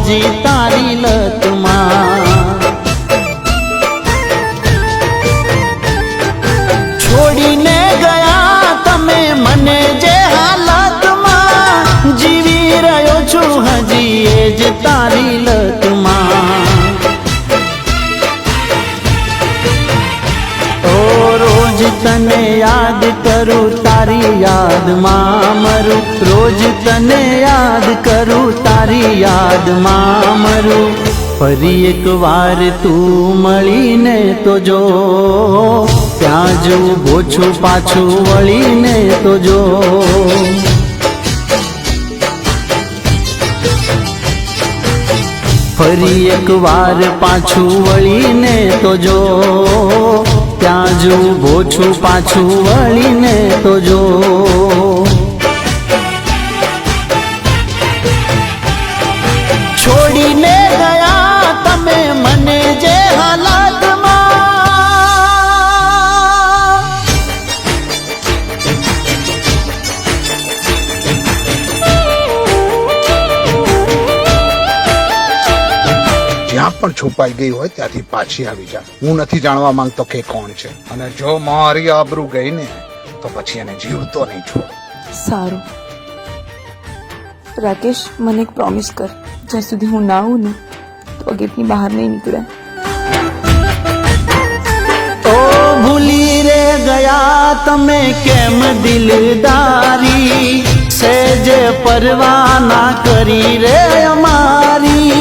હજી તારી લતમાં, છોડીને ગયા તમે મને જે હાલતમાં, જીવી રહ્યો છું હજી એ જ તારી લતમાં। રોજ તને યાદ કરું તારી યાદમાં મરું, રોજ તને યાદ કરું તારી યાદમાં મરું। ફરી એક વાર તું મળીને તો જો, ત્યાં જ ઊભો છું પાછું વળીને તો જો। ફરી એક વાર પાછું વળીને તો જો, ત્યાં જ ઊભો છું પાછું વળીને તો જો। છોડીને ગયા તમે મને જે હાલતમાં, જ્યાં પણ છુપાઈ ગઈ હોય ત્યાંથી પાછી આવી જા। હું નથી જાણવા માંગતો કે કોણ છે, અને જો મારી આબરૂ ગઈ ને તો પછી એને જીવતો નહીં છોડ। સારું રાકેશ, મને એક પ્રોમિસ કર, જ્યાં સુધી હું ના આવું ને તો ગેટની બહાર નહીં નીકળે। ઓ ભૂલી રે ગયા તમે કેમ દિલદારી, સેજ પરવાના કરી રે અમારી।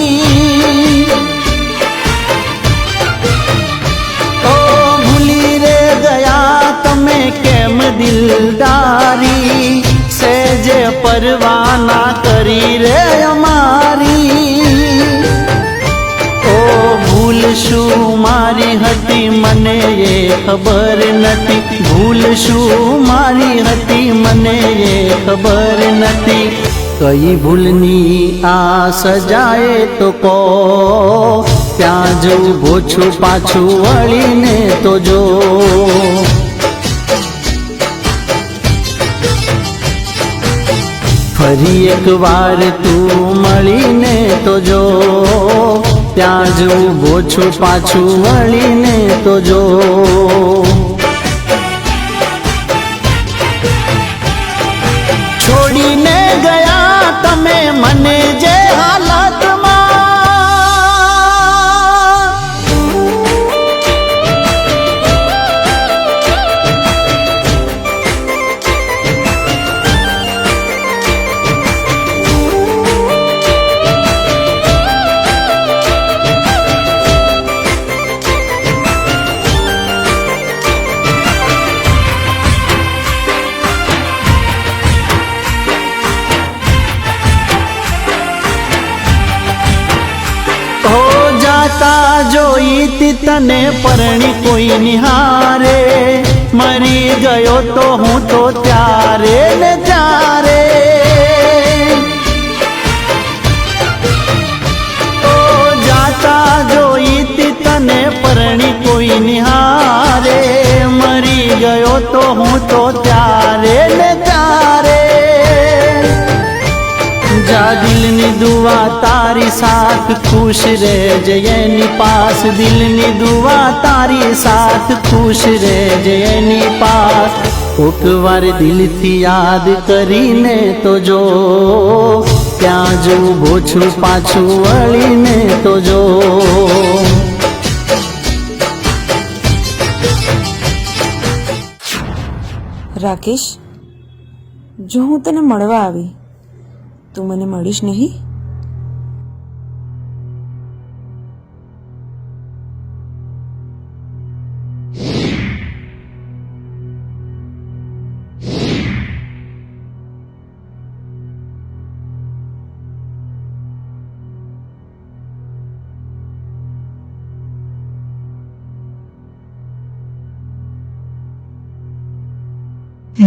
કેમ દિલદારી, સેજ પરવાના કરી રે અમારી। ઓ ભૂલ શું મારી હતી મને એ ખબર નથી, ભૂલ શું મારી હતી મને એ ખબર નથી। કઈ ભૂલની આ સજાએ તો કો, ત્યાં જ ઊભો છું પાછું વળીને તો જો। ફરી એક વાર તું મળીને તો જો, ત્યાં જ ઊભો છું પાછું વળીને તો જો। છોડીને ગયા તમે મને જે હાલતમાં, જોઈતી તને પરણી કોઈ નિહારે, મરી ગયો તો હું તો ત્યારે ને ત્યારે। ઓ જાતા જોઈતી તને પરણી કોઈ નિહારે, મરી ગયો તો હું તો ત્યારે ને ત્યારે। જા દિલની દુઆ તારી સાથ ખુશ રહેજે એની પાસ, દિલની દુઆ તારી સાથ ખુશ રહેજે એની પાસ। કોક વાર દિલથી યાદ કરીને તો જો, ત્યાં જ ઊભો છું પાછું વળીને તો જો। રાકેશ, જો હું તને મળવા આવી, તું મને મળીશ નહીં?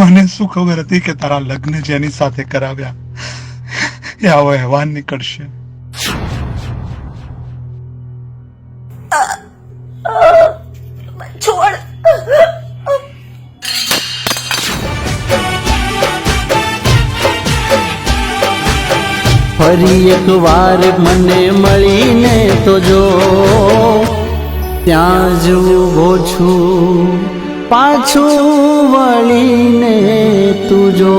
મને શું ખબર હતી કે તારા લગ્ન જેની સાથે કરાવ્યા એ આવો અહેવાલ નીકળશે। છોડ। ફરી એક વાર મને મળીને તો જો, ત્યાં જ ઊભો છું પાછું વળીને તું જો.